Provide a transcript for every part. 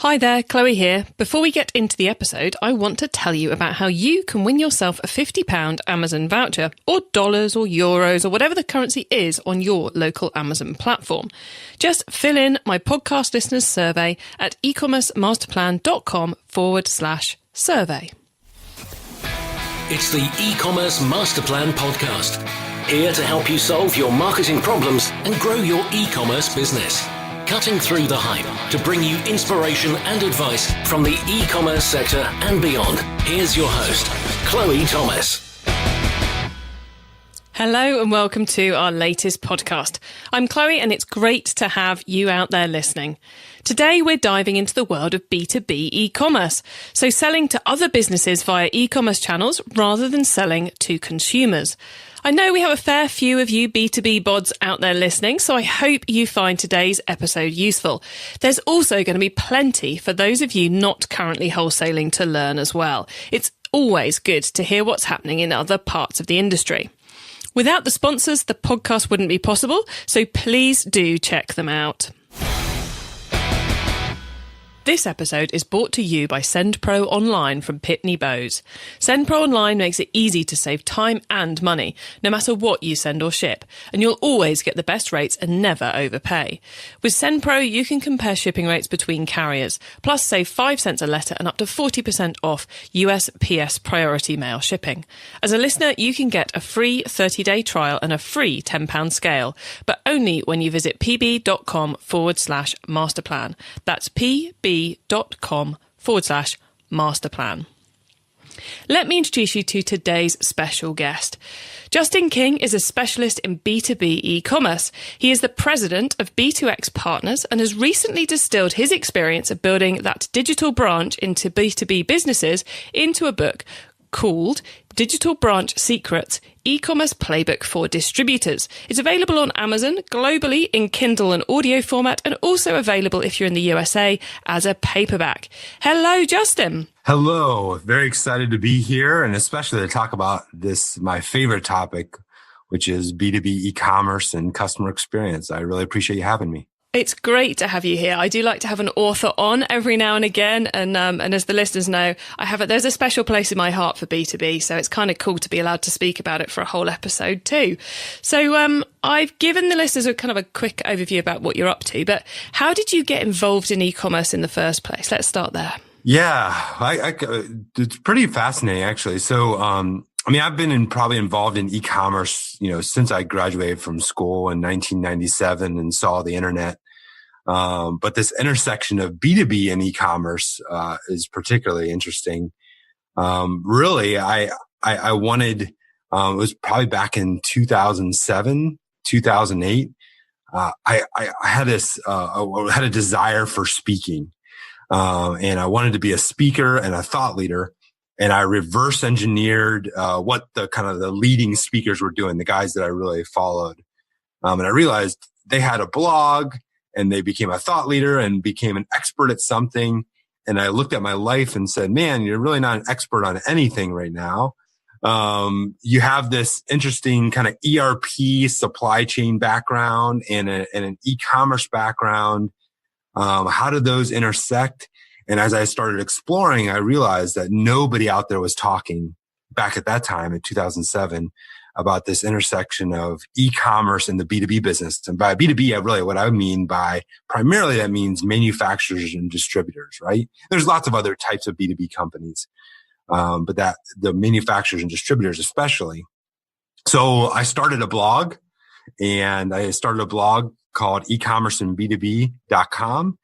Hi there, Chloe here. Before we get into the episode, I want to tell you about how you can win yourself a £50 Amazon voucher, or dollars or euros or whatever the currency is on your local Amazon platform. Just fill in my podcast listeners survey at ecommercemasterplan.com/survey. It's the eCommerce Masterplan podcast, here to help you solve your marketing problems and grow your e-commerce business. Cutting through the hype to bring you inspiration and advice from the e-commerce sector and beyond. Here's your host, Chloe Thomas. Hello and welcome to our latest podcast. I'm Chloe and it's great to have you out there listening. Today we're diving into the world of B2B e-commerce, so selling to other businesses via e-commerce channels rather than selling to consumers. I know we have a fair few of you B2B bods out there listening, so I hope you find today's episode useful. There's also going to be plenty for those of you not currently wholesaling to learn as well. It's always good to hear what's happening in other parts of the industry. Without the sponsors, the podcast wouldn't be possible, so please do check them out. This episode is brought to you by SendPro Online from Pitney Bowes. SendPro Online makes it easy to save time and money, no matter what you send or ship, and you'll always get the best rates and never overpay. With SendPro, you can compare shipping rates between carriers, plus save 5 cents a letter and up to 40% off USPS priority mail shipping. As a listener, you can get a free 30-day trial and a free £10 scale, but only when you visit pb.com/masterplan. That's pb.com/masterplan. Let me introduce you to today's special guest. Justin King is a specialist in B2B e-commerce. He is the president of B2X Partners and has recently distilled his experience of building that digital branch into B2B businesses into a book called Digital Branch Secrets, E-commerce Playbook for Distributors. It's available on Amazon globally in Kindle and audio format, and also available if you're in the USA as a paperback. Hello, Justin. Hello. Very excited to be here, and especially to talk about this, my favorite topic, which is B2B e-commerce and customer experience. I really appreciate you having me. It's great to have you here. I do like to have an author on every now and again. And as the listeners know, there's a special place in my heart for B2B. So it's kind of cool to be allowed to speak about it for a whole episode too. So I've given the listeners a kind of a quick overview about what you're up to, but how did you get involved in e-commerce in the first place? Let's start there. Yeah, it's pretty fascinating, actually. So, I've been probably involved in e-commerce, since I graduated from school in 1997 and saw the internet. But this intersection of B2B and e-commerce, is particularly interesting. Really, I wanted, it was probably back in 2007, 2008. I had I had a desire for speaking. And I wanted to be a speaker and a thought leader. And I reverse engineered what the leading speakers were doing, the guys that I really followed. And I realized they had a blog and they became a thought leader and became an expert at something. And I looked at my life and said, man, you're really not an expert on anything right now. You have this interesting kind of ERP supply chain background and an e-commerce background. How did those intersect? And as I started exploring, I realized that nobody out there was talking back at that time in 2007 about this intersection of e-commerce and the B2B business. And by B2B, what I mean by primarily that means manufacturers and distributors, right? There's lots of other types of B2B companies, but that the manufacturers and distributors especially. So I started a blog called ecommerceandb2b.com.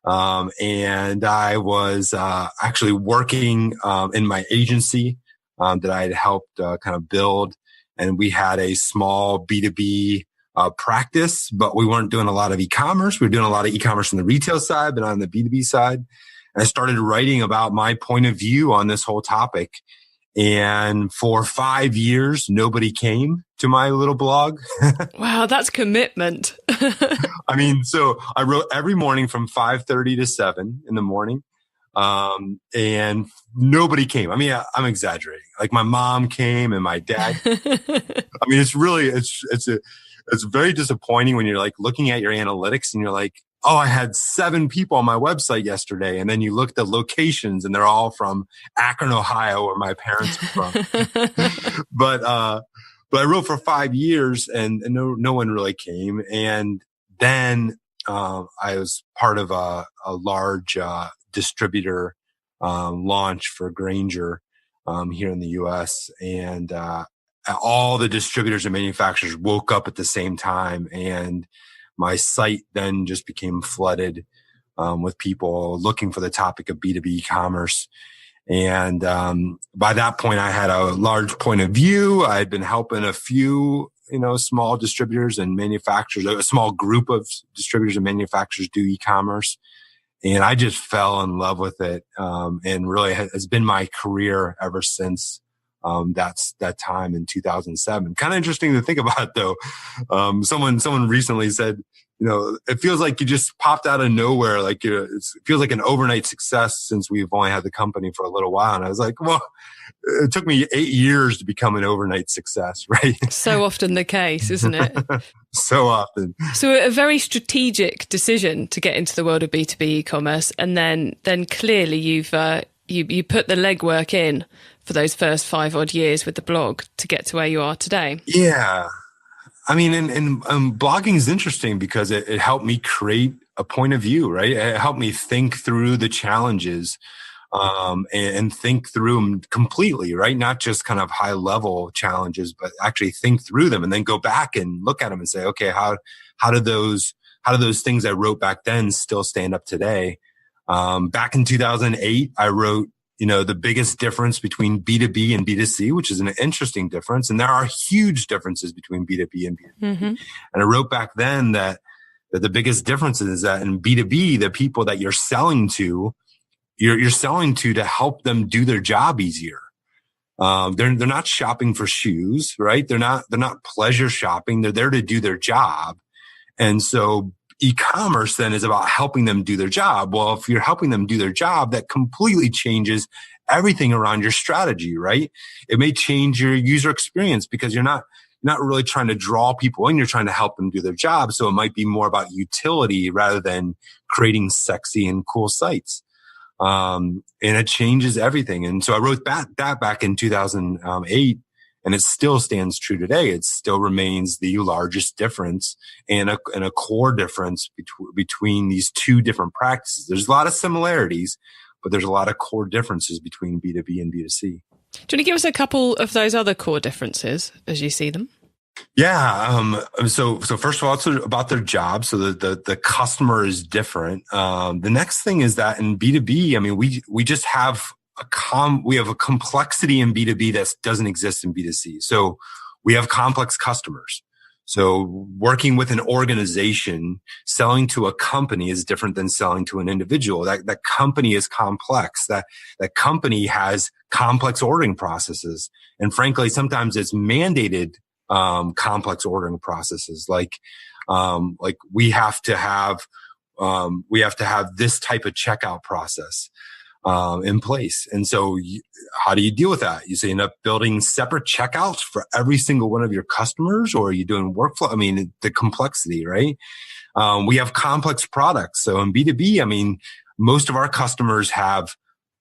And I was actually working in my agency that I had helped kind of build. And we had a small B2B practice, but we weren't doing a lot of e-commerce. We were doing a lot of e-commerce on the retail side, but on the B2B side. And I started writing about my point of view on this whole topic. And for 5 years, nobody came to my little blog. Wow, that's commitment. So I wrote every morning from 5:30 to 7 in the morning. And nobody came. I'm exaggerating. Like my mom came and my dad. It's very disappointing when you're like looking at your analytics and you're like, oh, I had 7 people on my website yesterday. And then you look at the locations and they're all from Akron, Ohio, where my parents are from. But I wrote for 5 years and no one really came. And then, I was part of a large, distributor, launch for Grainger, here in the US. And, all the distributors and manufacturers woke up at the same time, and my site then just became flooded with people looking for the topic of B2B e-commerce. And by that point, I had a large point of view. I had been helping a few, small distributors and manufacturers, a small group of distributors and manufacturers do e-commerce. And I just fell in love with it, and really has been my career ever since. That's that time in 2007. Kind of interesting to think about, though. Someone recently said, it feels like you just popped out of nowhere. Like it feels like an overnight success since we've only had the company for a little while. And I was like, well, it took me 8 years to become an overnight success, right? So often the case, isn't it? So often. So a very strategic decision to get into the world of B2B e-commerce. And then clearly you've, you put the legwork in for those first 5 odd years with the blog to get to where you are today. Yeah. I mean, and blogging is interesting because it helped me create a point of view, right? It helped me think through the challenges, and think through them completely, right? Not just kind of high level challenges, but actually think through them and then go back and look at them and say, okay, how do those things I wrote back then still stand up today? Back in 2008, I wrote, the biggest difference between B2B and B2C, which is an interesting difference. And there are huge differences between B2B and B2C. Mm-hmm. And I wrote back then that the biggest difference is that in B2B, the people that you're selling to, you're selling to help them do their job easier. They're not shopping for shoes, right? They're not pleasure shopping. They're there to do their job. And so e-commerce then is about helping them do their job. Well, if you're helping them do their job, that completely changes everything around your strategy, right? It may change your user experience because you're not really trying to draw people in. You're trying to help them do their job. So it might be more about utility rather than creating sexy and cool sites. And it changes everything. And so I wrote that back in 2008. And it still stands true today. It still remains the largest difference and a core difference between these two different practices. There's a lot of similarities, but there's a lot of core differences between B2B and B2C. Do you want to give us a couple of those other core differences as you see them? Yeah. So first of all, it's about their job. So the customer is different. The next thing is that in B2B, I mean, we just have we have a complexity in B2B that doesn't exist in B2C. So we have complex customers. So working with an organization, selling to a company is different than selling to an individual. That company is complex. That company has complex ordering processes. And frankly, sometimes it's mandated, complex ordering processes. Like we have to have this type of checkout process in place. And so how do you deal with that? You end up building separate checkouts for every single one of your customers, or are you doing workflow? I mean, the complexity, right? We have complex products. So in B2B, I mean, most of our customers have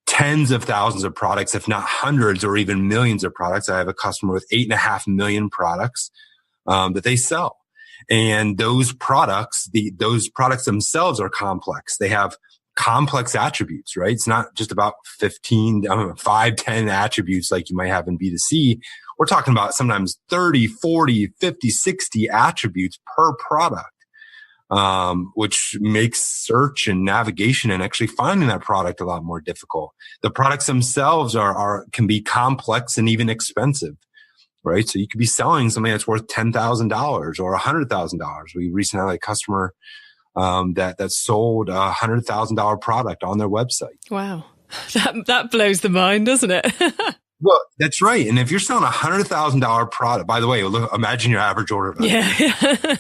tens of thousands of products, if not hundreds or even millions of products. I have a customer with 8.5 million products that they sell. And those products themselves are complex. They have complex attributes, right? It's not just about 5, 10 attributes like you might have in B2C. We're talking about sometimes 30, 40, 50, 60 attributes per product, which makes search and navigation and actually finding that product a lot more difficult. The products themselves can be complex and even expensive, right? So you could be selling something that's worth $10,000 or $100,000. We recently had a customer that sold a $100,000 product on their website. Wow. That blows the mind, doesn't it? Well, that's right. And if you're selling $100,000 product, by the way, look, imagine your average order value. Yeah.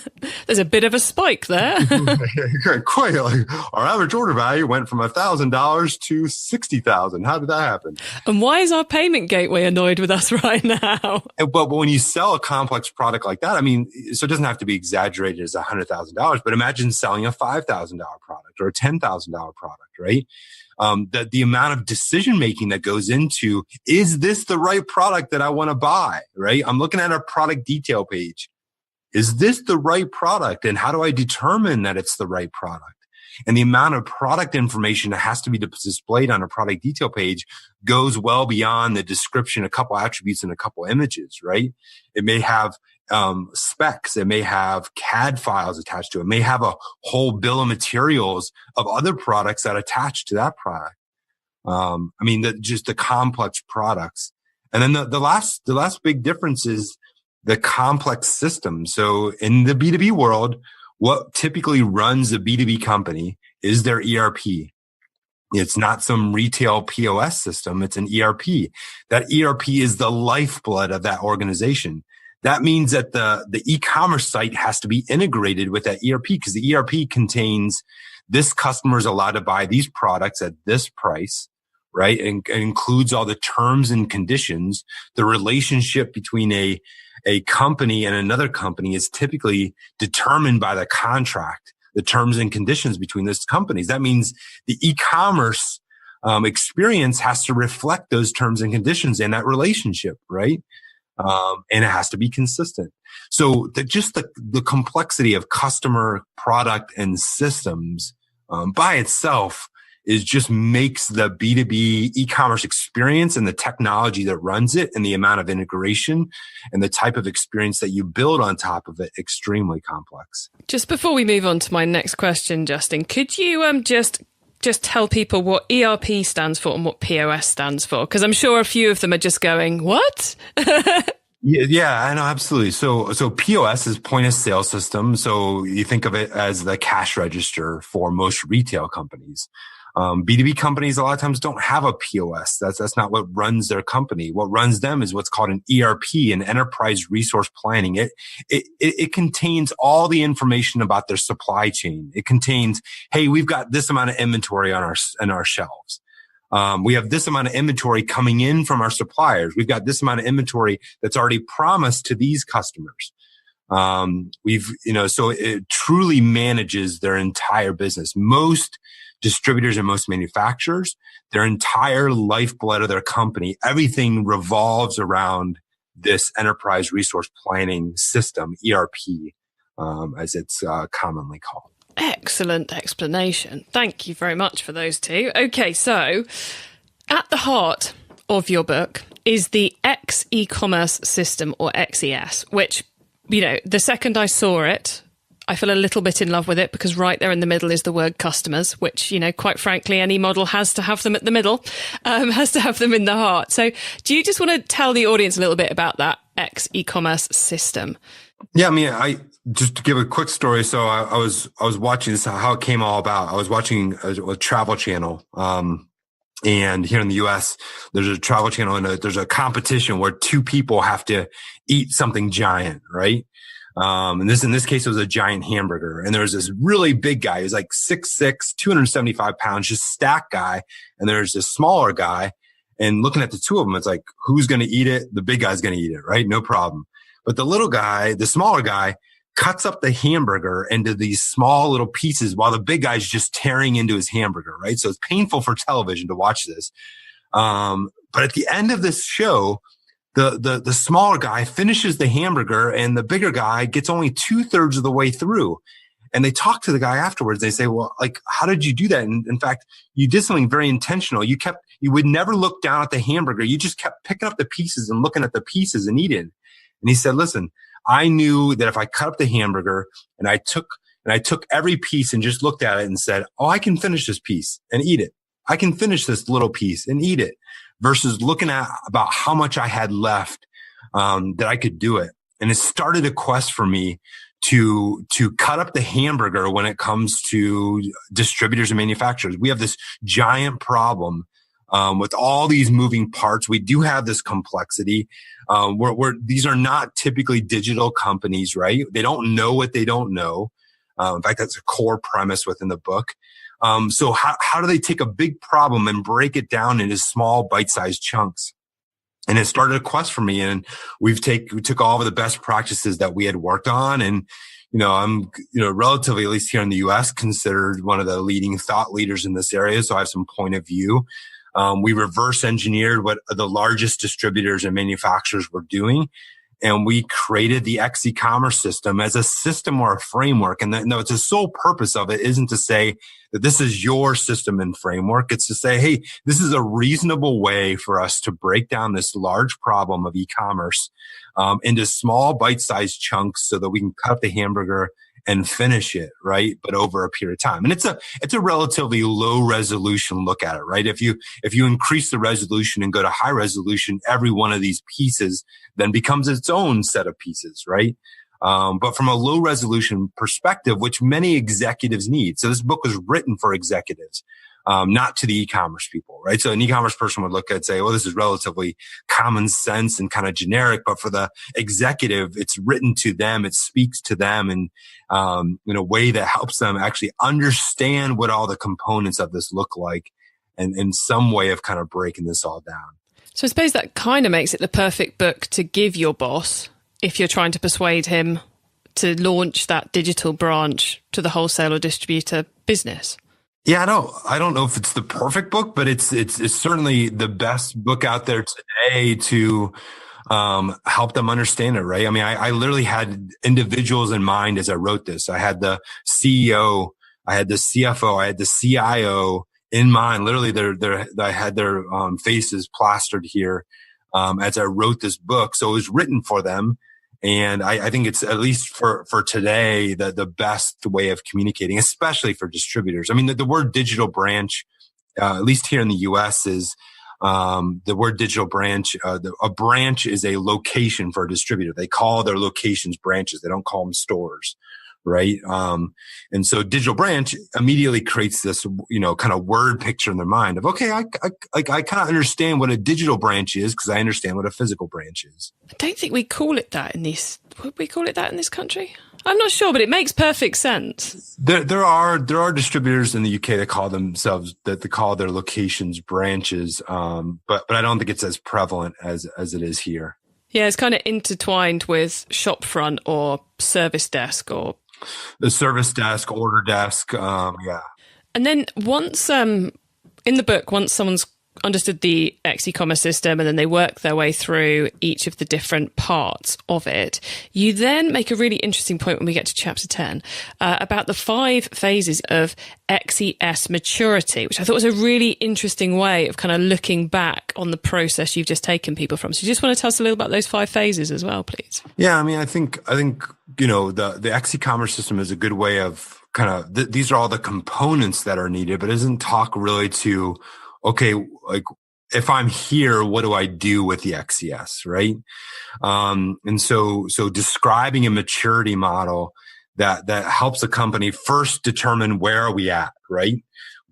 There's a bit of a spike there. Quite like our average order value went from $1,000 to $60,000. How did that happen? And why is our payment gateway annoyed with us right now? But when you sell a complex product like that, I mean, so it doesn't have to be exaggerated as $100,000, but imagine selling a $5,000 product or a $10,000 product, right? The amount of decision making that goes into, is this the right product that I want to buy, right? I'm looking at a product detail page. Is this the right product? And how do I determine that it's the right product? And the amount of product information that has to be displayed on a product detail page goes well beyond the description, a couple attributes and a couple images, right? It may have specs. It may have CAD files attached to it. It may have a whole bill of materials of other products that attach to that product. Just the complex products. And then the last big difference is the complex system. So in the B2B world, what typically runs a B2B company is their ERP. It's not some retail POS system. It's an ERP. That ERP is the lifeblood of that organization. That means that the e-commerce site has to be integrated with that ERP, because the ERP contains this customer is allowed to buy these products at this price, right? And includes all the terms and conditions. The relationship between a company and another company is typically determined by the contract, the terms and conditions between those companies. That means the e-commerce experience has to reflect those terms and conditions and that relationship, right? And it has to be consistent. So the complexity of customer, product, and systems by itself just makes the B2B e-commerce experience and the technology that runs it and the amount of integration and the type of experience that you build on top of it extremely complex. Just before we move on to my next question, Justin, could you just tell people what ERP stands for and what POS stands for? Because I'm sure a few of them are just going, what? Yeah, I know, absolutely. So POS is point of sale system. So you think of it as the cash register for most retail companies. B2B companies a lot of times don't have a POS. That's not what runs their company. What runs them is what's called an ERP, an enterprise resource planning. It contains all the information about their supply chain. It contains, hey, we've got this amount of inventory on our shelves. We have this amount of inventory coming in from our suppliers. We've got this amount of inventory that's already promised to these customers. So it truly manages their entire business. Most distributors and most manufacturers, their entire lifeblood of their company, everything revolves around this enterprise resource planning system, ERP, as it's commonly called. Excellent explanation. Thank you very much for those two. Okay, so at the heart of your book is the eCommerce system, or XES, which, the second I saw it, I feel a little bit in love with it, because right there in the middle is the word customers, which, quite frankly, any model has to have them at the middle, has to have them in the heart. So do you just want to tell the audience a little bit about that eCommerce system? Yeah, just to give a quick story. So I was watching this, how it came all about. I was watching a travel channel. And here in the US, there's a travel channel and there's a competition where two people have to eat something giant, right? In this case, it was a giant hamburger. And there was this really big guy. He was like 6'6", 275 pounds, just stacked guy. And there's this smaller guy. And looking at the two of them, it's like, who's going to eat it? The big guy's going to eat it, right? No problem. But the little guy, the smaller guy, cuts up the hamburger into these small little pieces while the big guy's just tearing into his hamburger, right? So it's painful for television to watch this. But at the end of this show, the smaller guy finishes the hamburger and the bigger guy gets only 2/3 of the way through. And they talk to the guy afterwards. They say, well, like, how did you do that? And in fact, you did something very intentional. You would never look down at the hamburger. You just kept picking up the pieces and looking at the pieces and eating. And he said, listen, I knew that if I cut up the hamburger and I took every piece and just looked at it and said, oh, I can finish this piece and eat it. I can finish this little piece and eat it, versus looking at about how much I had left, that I could do it. And it started a quest for me to cut up the hamburger when it comes to distributors and manufacturers. We have this giant problem with all these moving parts. We do have this complexity. These are not typically digital companies, right? They don't know what they don't know. In fact, that's a core premise within the book. So how do they take a big problem and break it down into small bite-sized chunks? And it started a quest for me. And we took all of the best practices that we had worked on. And, I'm, relatively, at least here in the US, considered one of the leading thought leaders in this area. So I have some point of view. We reverse engineered what the largest distributors and manufacturers were doing. And we created the eCommerce system as a system or a framework. And it's the sole purpose of it isn't to say that this is your system and framework. It's to say, hey, this is a reasonable way for us to break down this large problem of e-commerce into small bite-sized chunks so that we can cut the hamburger and finish it, right? But over a period of time. And it's a relatively low resolution look at it, right? If you increase the resolution and go to high resolution, every one of these pieces then becomes its own set of pieces, right? But from a low resolution perspective, which many executives need. So this book was written for executives, not to the e-commerce people, right? So an e-commerce person would look at it and say, well, this is relatively common sense and kind of generic, but for the executive, it's written to them. It speaks to them and, in a way that helps them actually understand what all the components of this look like and some way of kind of breaking this all down. So I suppose that kind of makes it the perfect book to give your boss if you're trying to persuade him to launch that digital branch to the wholesale or distributor business. Yeah, I don't know if it's the perfect book, but it's certainly the best book out there today to help them understand it, right? I mean, I literally had individuals in mind as I wrote this. I had the CEO, I had the CFO, I had the CIO in mind. Literally, I had their faces plastered here as I wrote this book. So it was written for them. And I think it's, at least for today, the best way of communicating, especially for distributors. I mean, the word digital branch, at least here in the US, is the word digital branch. A branch is a location for a distributor. They call their locations branches. They don't call them stores, right? And so digital branch immediately creates this, kind of word picture in their mind of, okay, I kind of understand what a digital branch is because I understand what a physical branch is. I don't think we call it that would we call it that in this country? I'm not sure, but it makes perfect sense. There are distributors in the UK that call their locations branches. But I don't think it's as prevalent as it is here. Yeah, it's kind of intertwined with shopfront or service desk or the service desk, order desk. Yeah. And then once, in the book, once someone's understood the eCommerce system and then they work their way through each of the different parts of it, you then make a really interesting point when we get to chapter 10 about the 5 phases of XES maturity, which I thought was a really interesting way of kind of looking back on the process you've just taken people from. So you just want to tell us a little about those 5 phases as well, please? Yeah, I mean, I think the eCommerce system is a good way of kind of, these are all the components that are needed, but it doesn't talk really to, okay, like if I'm here, what do I do with the XES, right? And so describing a maturity model that helps a company first determine where are we at, right?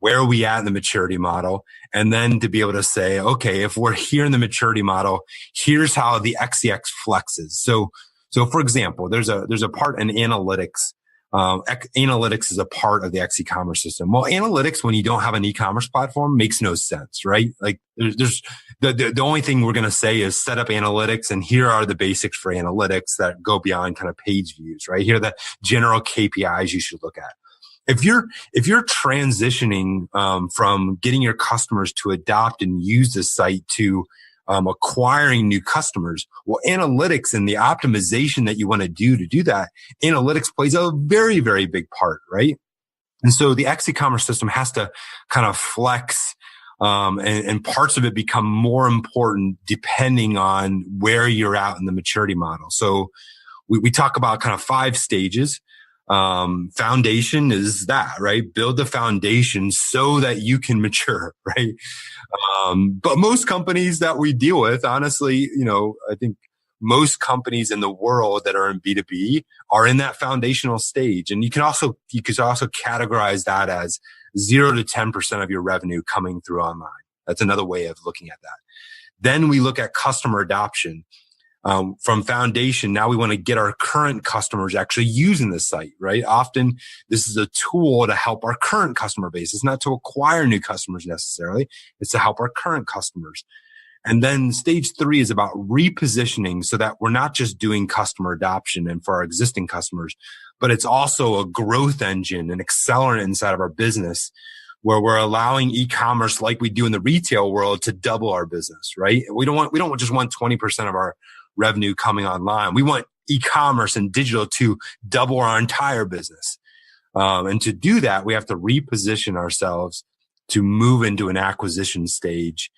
Where are we at in the maturity model? And then to be able to say, okay, if we're here in the maturity model, here's how the XES flexes. So for example, there's a part in analytics. Analytics is a part of the eCommerce system. Well, analytics, when you don't have an e-commerce platform, makes no sense, right? Like there's the only thing we're going to say is set up analytics, and here are the basics for analytics that go beyond kind of page views, right? Here are the general KPIs you should look at. If you're transitioning from getting your customers to adopt and use the site to acquiring new customers, well, analytics and the optimization that you want to do that, analytics plays a very, very big part, right? And so the eCommerce system has to kind of flex, and parts of it become more important depending on where you're at in the maturity model. So we talk about kind of 5 stages. Foundation is that, right? Build the foundation so that you can mature, right? But most companies that we deal with, honestly, I think most companies in the world that are in B2B are in that foundational stage. And you could also categorize that as 0 to 10% of your revenue coming through online. That's another way of looking at that. Then we look at customer adoption. From foundation, now we want to get our current customers actually using the site, right? Often this is a tool to help our current customer base. It's not to acquire new customers necessarily. It's to help our current customers. And then stage 3 is about repositioning so that we're not just doing customer adoption and for our existing customers, but it's also a growth engine, an accelerant inside of our business where we're allowing e-commerce like we do in the retail world to double our business, right? We don't just want 20% of our revenue coming online. We want e-commerce and digital to double our entire business. And to do that, we have to reposition ourselves to move into an acquisition stage.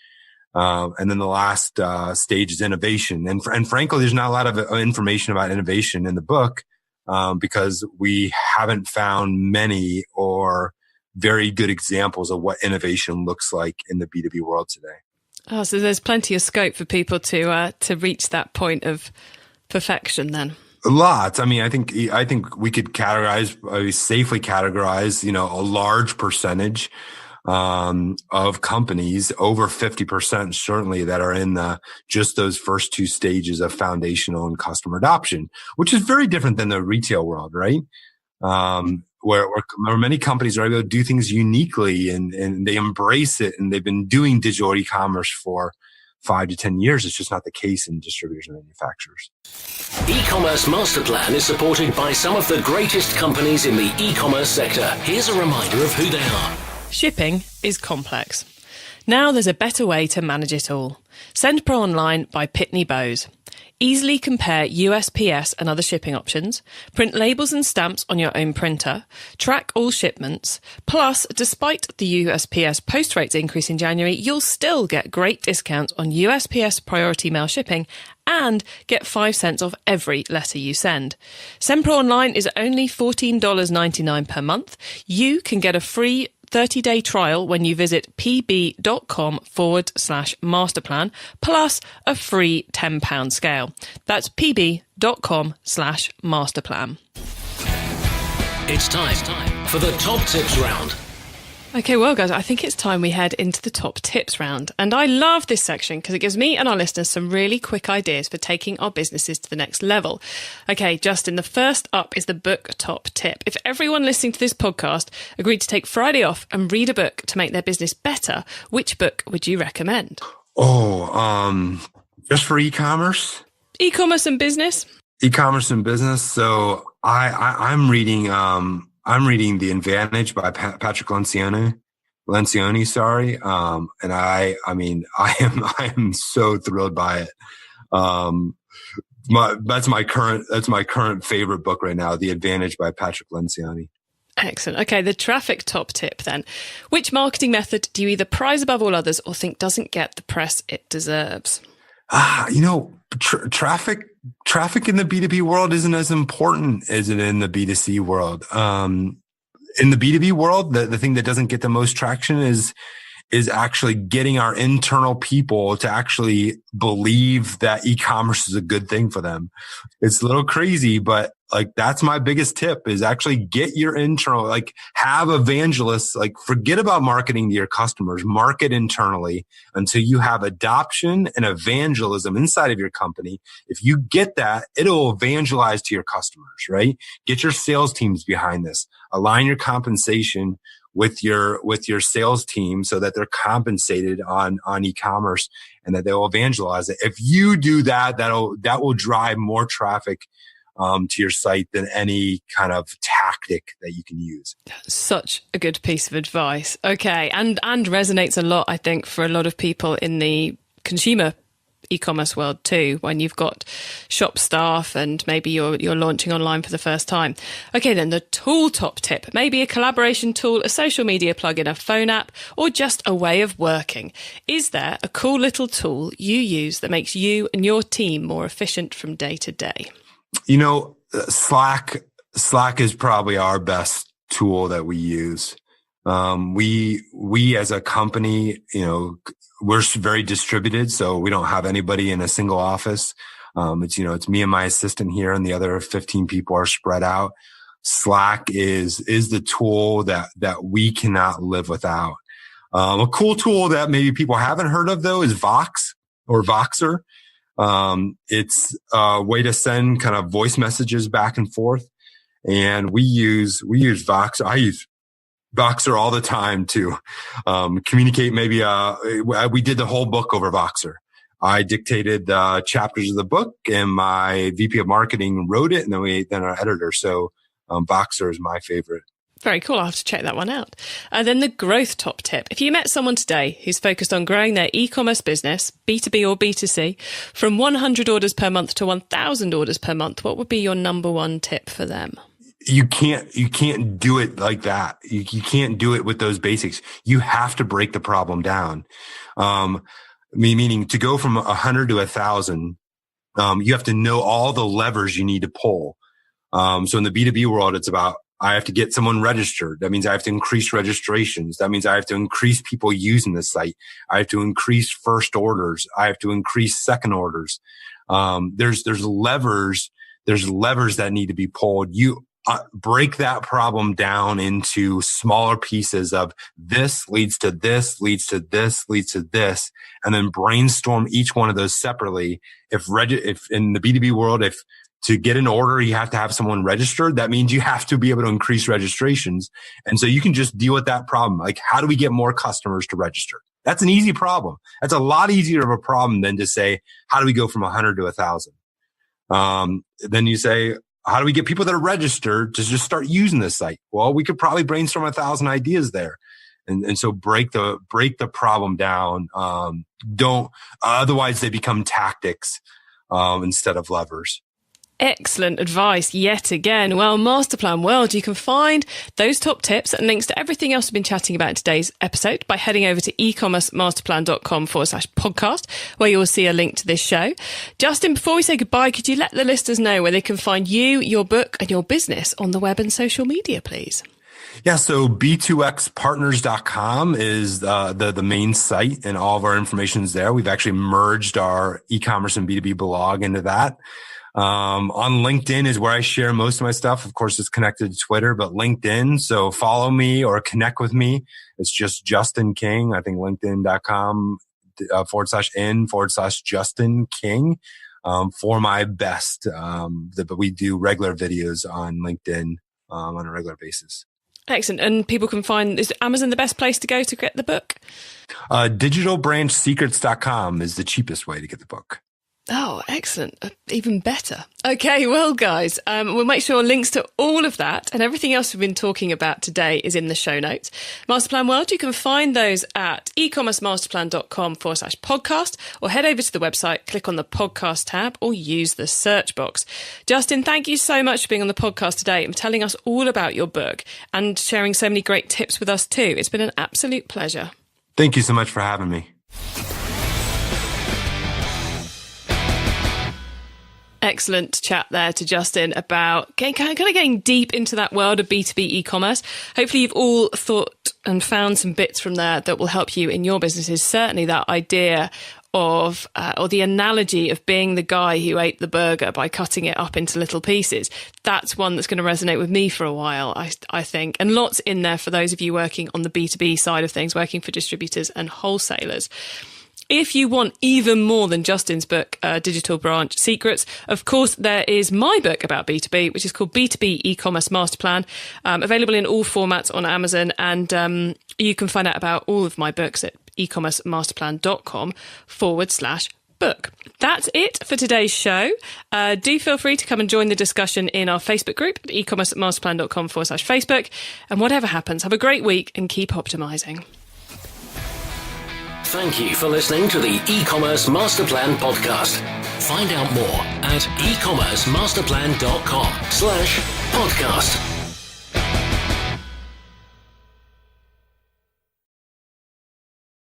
And then the last stage is innovation. And frankly, there's not a lot of information about innovation in the book because we haven't found many or very good examples of what innovation looks like in the B2B world today. Oh, so there's plenty of scope for people to reach that point of perfection then. Lots. I mean, I think we could safely categorize, a large percentage of companies, over 50% certainly, that are in just those first 2 stages of foundational and customer adoption, which is very different than the retail world, right? Where many companies are able to do things uniquely and they embrace it, and they've been doing digital e-commerce for 5 to 10 years. It's just not the case in distributors and manufacturers. E-commerce Master Plan is supported by some of the greatest companies in the e-commerce sector. Here's a reminder of who they are. Shipping is complex. Now there's a better way to manage it all. Send Pro Online by Pitney Bowes. Easily compare USPS and other shipping options, print labels and stamps on your own printer, track all shipments. Plus, despite the USPS post rates increase in January, you'll still get great discounts on USPS priority mail shipping and get 5 cents off every letter you send. Send Pro Online is only $14.99 per month. You can get a free 30-day trial when you visit pb.com/masterplan, plus a free £10 scale. That's pb.com/masterplan. It's time for the top tips round. Okay, well, guys, I think it's time we head into the top tips round. And I love this section because it gives me and our listeners some really quick ideas for taking our businesses to the next level. Okay, Justin, the first up is the book top tip. If everyone listening to this podcast agreed to take Friday off and read a book to make their business better, which book would you recommend? Just for e-commerce? E-commerce and business? E-commerce and business. So I'm reading The Advantage by Patrick Lencioni. And I am so thrilled by it. That's my current favorite book right now, The Advantage by Patrick Lencioni. Excellent. Okay, the traffic top tip then. Which marketing method do you either prize above all others or think doesn't get the press it deserves? Traffic in the B2B world isn't as important as it in the B2C world. In the B2B world, the thing that doesn't get the most traction is actually getting our internal people to actually believe that e-commerce is a good thing for them. It's a little crazy, but that's my biggest tip is actually get your internal, have evangelists, forget about marketing to your customers, market internally until you have adoption and evangelism inside of your company. If you get that, it'll evangelize to your customers, right? Get your sales teams behind this. Align your compensation with your sales team so that they're compensated on e-commerce and that they'll evangelize it. If you do that, that will drive more traffic to your site than any kind of tactic that you can use. Such a good piece of advice. Okay. And resonates a lot, I think, for a lot of people in the consumer e-commerce world too, when you've got shop staff and maybe you're launching online for the first time. Okay, then the tool top tip, maybe a collaboration tool, a social media plugin, a phone app, or just a way of working. Is there a cool little tool you use that makes you and your team more efficient from day to day? Slack is probably our best tool that we use. We as a company, we're very distributed, so we don't have anybody in a single office. It's me and my assistant here, and the other 15 people are spread out. Slack is the tool that we cannot live without. A cool tool that maybe people haven't heard of though is Vox or Voxer. It's a way to send kind of voice messages back and forth. And we use Voxer. I use Voxer all the time to communicate. Maybe we did the whole book over Voxer. I dictated chapters of the book, and my VP of marketing wrote it, and then our editor. So Voxer is my favorite. Very cool. I'll have to check that one out. Then the growth top tip. If you met someone today who's focused on growing their e-commerce business, B2B or B2C, from 100 orders per month to 1,000 orders per month, what would be your number one tip for them? You can't do it like that. You can't do it with those basics. You have to break the problem down. Meaning to go from 100 to 1,000, you have to know all the levers you need to pull. So in the B2B world, it's about, I have to get someone registered. That means I have to increase registrations. That means I have to increase people using the site. I have to increase first orders. I have to increase second orders. There's levers that need to be pulled. You break that problem down into smaller pieces of this leads to this, leads to this, leads to this, and then brainstorm each one of those separately. If in the B2B world, if to get an order, you have to have someone registered, that means you have to be able to increase registrations. And so you can just deal with that problem. Like, how do we get more customers to register? That's an easy problem. That's a lot easier of a problem than to say, how do we go from 100 to 1,000? Then you say, how do we get people that are registered to just start using this site? Well, we could probably brainstorm 1,000 ideas there. And so break the problem down. Otherwise they become tactics, instead of levers. Excellent advice yet again. Well, Masterplan World, you can find those top tips and links to everything else we've been chatting about in today's episode by heading over to ecommercemasterplan.com/podcast, where you'll see a link to this show. Justin, before we say goodbye, could you let the listeners know where they can find you, your book, and your business on the web and social media, please? Yeah, so b2xpartners.com is the main site, and all of our information is there. We've actually merged our e-commerce and B2B blog into that. On LinkedIn is where I share most of my stuff. Of course, it's connected to Twitter, but LinkedIn. So follow me or connect with me. It's just Justin King. I think linkedin.com /n/Justin King, for my best. But we do regular videos on LinkedIn, on a regular basis. Excellent. And people can find, is Amazon the best place to go to get the book? Digitalbranchsecrets.com is the cheapest way to get the book. Oh, excellent. Even better. Okay, well, guys, we'll make sure links to all of that and everything else we've been talking about today is in the show notes. Masterplan World, you can find those at ecommercemasterplan.com/podcast, or head over to the website, click on the podcast tab, or use the search box. Justin, thank you so much for being on the podcast today and telling us all about your book and sharing so many great tips with us too. It's been an absolute pleasure. Thank you so much for having me. Excellent chat there to Justin about getting deep into that world of B2B e-commerce. Hopefully you've all thought and found some bits from there that will help you in your businesses. Certainly that idea of, or the analogy of being the guy who ate the burger by cutting it up into little pieces. That's one that's going to resonate with me for a while, I think. And lots in there for those of you working on the B2B side of things, working for distributors and wholesalers. If you want even more than Justin's book, Digital Branch Secrets, of course, there is my book about B2B, which is called B2B E-commerce Masterplan, available in all formats on Amazon. And you can find out about all of my books at ecommercemasterplan.com/book. That's it for today's show. Do feel free to come and join the discussion in our Facebook group at ecommercemasterplan.com/Facebook. And whatever happens, have a great week and keep optimizing. Thank you for listening to the eCommerce Masterplan podcast. Find out more at ecommercemasterplan.com/podcast.